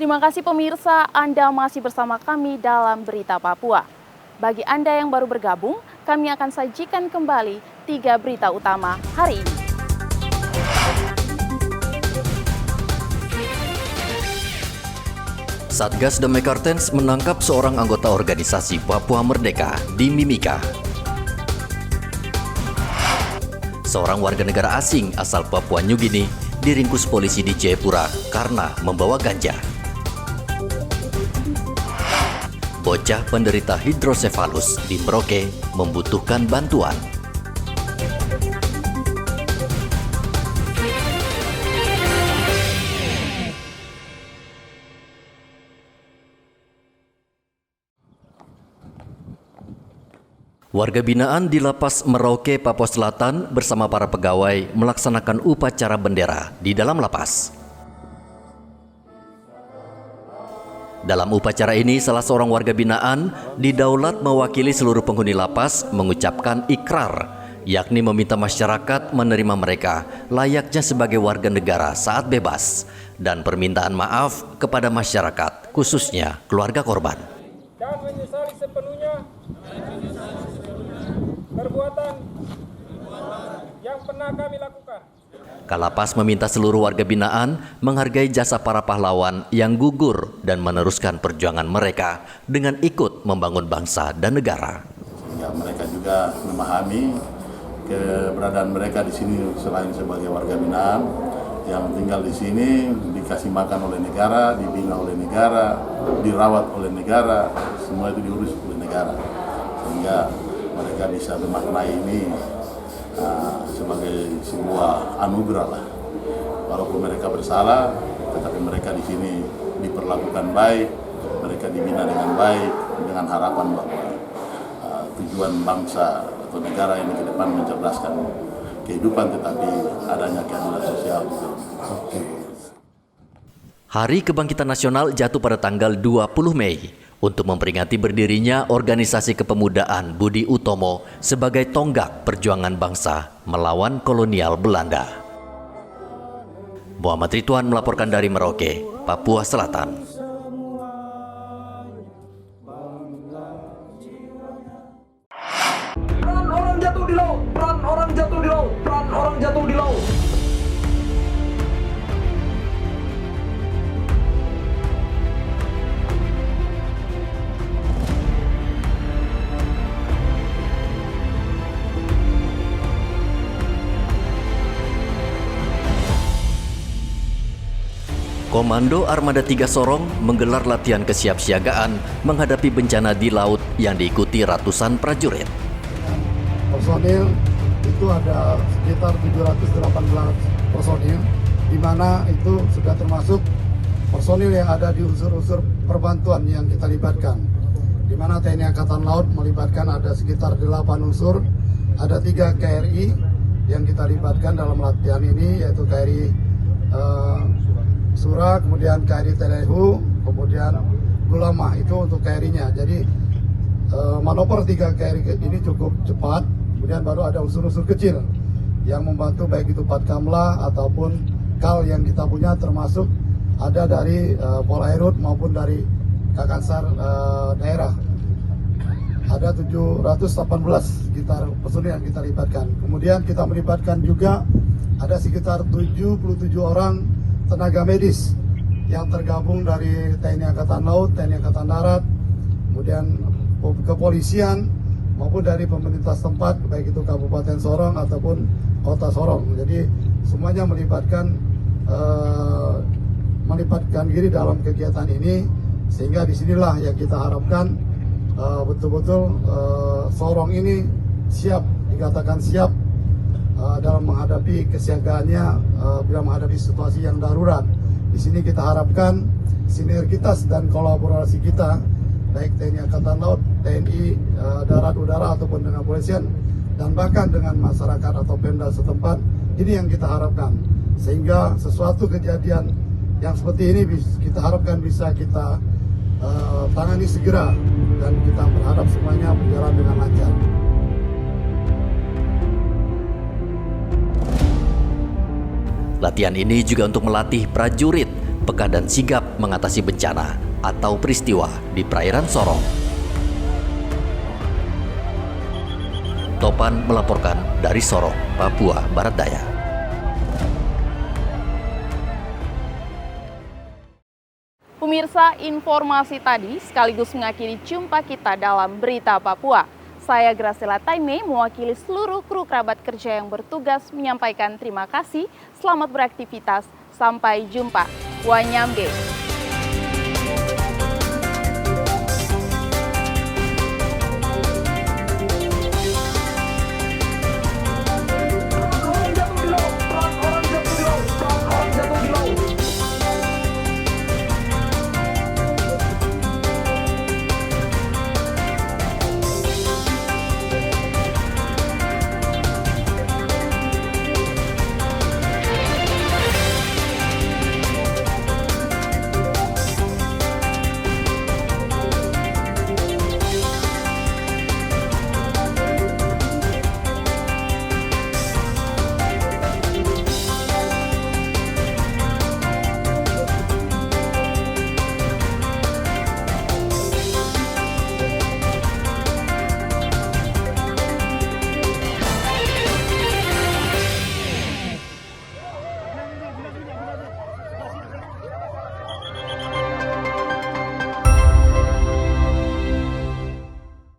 Terima kasih pemirsa, Anda masih bersama kami dalam Berita Papua. Bagi Anda yang baru bergabung, kami akan sajikan kembali 3 berita utama hari ini. Satgas Damai Kartens menangkap seorang anggota organisasi Papua Merdeka di Mimika. Seorang warga negara asing asal Papua New Guinea diringkus polisi di Jayapura karena membawa ganja. Bocah penderita hidrosefalus di Merauke membutuhkan bantuan. Warga binaan di Lapas Merauke, Papua Selatan bersama para pegawai melaksanakan upacara bendera di dalam lapas. Dalam upacara ini, salah seorang warga binaan didaulat mewakili seluruh penghuni lapas mengucapkan ikrar, yakni meminta masyarakat menerima mereka layaknya sebagai warga negara saat bebas, dan permintaan maaf kepada masyarakat, khususnya keluarga korban. Dan menyesali sepenuhnya perbuatan yang pernah kami lakukan. Kalapas meminta seluruh warga binaan menghargai jasa para pahlawan yang gugur dan meneruskan perjuangan mereka dengan ikut membangun bangsa dan negara. Sehingga mereka juga memahami keberadaan mereka di sini selain sebagai warga binaan yang tinggal di sini, dikasih makan oleh negara, dibina oleh negara, dirawat oleh negara, semua itu diurus oleh negara. Sehingga mereka bisa memaknai ini sebagai sebuah anugerah lah. Walaupun mereka bersalah, tetapi mereka di sini diperlakukan baik, mereka dibina dengan baik, dengan harapan bahwa tujuan bangsa atau negara ini ke depan mencerdaskan kehidupan, tetapi adanya keadilan sosial. Hari Kebangkitan Nasional jatuh pada tanggal 20 Mei. Untuk memperingati berdirinya Organisasi Kepemudaan Budi Utomo sebagai tonggak perjuangan bangsa melawan kolonial Belanda. Muhammad Ridwan melaporkan dari Merauke, Papua Selatan. Peran orang jatuh di laut, peran orang jatuh di laut, peran orang jatuh di laut. Komando Armada 3 Sorong menggelar latihan kesiapsiagaan menghadapi bencana di laut yang diikuti ratusan prajurit. Personil itu ada sekitar 718 personil, di mana itu sudah termasuk personil yang ada di unsur-unsur perbantuan yang kita libatkan. Di mana TNI Angkatan Laut melibatkan ada sekitar 8 unsur, ada 3 KRI yang kita libatkan dalam latihan ini, yaitu KRI Sura, kemudian KRI Telehu, kemudian Gulama, itu untuk KRI-nya. Jadi manuver 3 KRI ini cukup cepat. Kemudian baru ada unsur-unsur kecil yang membantu, baik itu Patkamla ataupun KAL yang kita punya, termasuk ada dari Polairut maupun dari Kakansar daerah. Ada 718 sekitar personil yang kita libatkan. Kemudian kita melibatkan juga ada sekitar 77 orang tenaga medis yang tergabung dari TNI Angkatan Laut, TNI Angkatan Darat, kemudian kepolisian maupun dari pemerintah setempat, baik itu Kabupaten Sorong ataupun Kota Sorong. Jadi semuanya melibatkan diri dalam kegiatan ini, sehingga disinilah yang kita harapkan betul-betul Sorong ini siap, dikatakan siap dalam menghadapi kesiagaannya bila menghadapi situasi yang darurat. Di sini kita harapkan sinergitas dan kolaborasi kita, baik TNI Angkatan Laut, TNI Darat, Udara ataupun dengan polisian, dan bahkan dengan masyarakat atau Pemda setempat, ini yang kita harapkan. Sehingga sesuatu kejadian yang seperti ini kita harapkan bisa kita tangani segera, dan kita berharap semuanya berjalan dengan lancar. Latihan ini juga untuk melatih prajurit peka dan sigap mengatasi bencana atau peristiwa di perairan Sorong. Topan melaporkan dari Sorong, Papua Barat Daya. Pemirsa, informasi tadi sekaligus mengakhiri jumpa kita dalam Berita Papua. Saya Graciela Taime mewakili seluruh kru kerabat kerja yang bertugas menyampaikan terima kasih, selamat beraktivitas, sampai jumpa. Wanyamge.